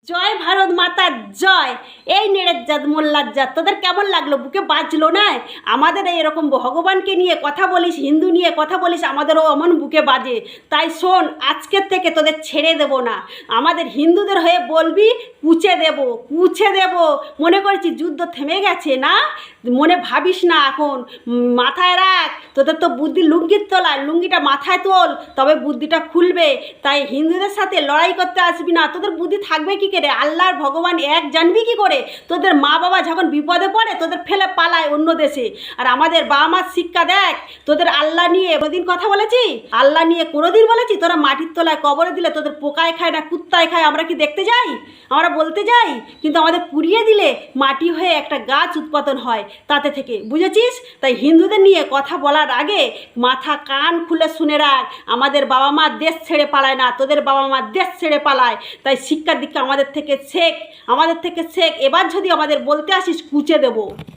জয় ভারত মাতার জয়। এই নেড়েজ্জাত মোল্লাজ্জাত তোদের কেমন লাগলো? বুকে বাজলো না? আমাদের এরকম ভগবানকে নিয়ে কথা বলিস, হিন্দু নিয়ে কথা বলিস, আমাদেরও অমন বুকে বাজে। তাই শোন, আজকের থেকে তোদের ছেড়ে দেব না। আমাদের হিন্দুদের হয়ে বলবি, পুছে দেব, পুছে দেব। মনে করছি যুদ্ধ থেমে গেছে না? মনে ভাবিস না এখন, মাথায় রাখ। তোদের তো বুদ্ধি লুঙ্গির তলায়, লুঙ্গিটা মাথায় তোল, তবে বুদ্ধিটা খুলবে। তাই হিন্দুদের সাথে লড়াই করতে আসবি না। তোদের বুদ্ধি থাকবে কি করে? আল্লাহর ভগবান এক জানবি কি করে? তোদের মা বাবা যখন বিপদে পড়ে তোদের ফেলে পালায় অন্য দেশে। আর আমাদের বাবা মার শিক্ষা দেখ। তোদের আল্লাহ নিয়ে কোনোদিন কথা বলেছি? আল্লাহ নিয়ে কোনোদিন বলেছি? তোরা মাটির তলায় কবরে দিলে তোদের পোকায় খায় না কুত্তায় খায়, আমরা কি দেখতে যাই? আমরা বলতে যাই? কিন্তু আমাদের পুড়িয়ে দিলে মাটি হয়ে একটা গাছ উৎপাদন হয় তাতে থেকে, বুঝেছিস? তাই হিন্দুদের নিয়ে কথা বলার আগে মাথা কান খুলে শুনে রাখ। আমাদের বাবা মা দেশ ছেড়ে পালায় না, তোদের বাবা মা দেশ ছেড়ে পালায়। তাই শিক্ষার দিকটা আমাদের থেকে শেখ, আমাদের থেকে শেখ। এবার যদি আমাদের বলতে আসিস, কুচে দেবো।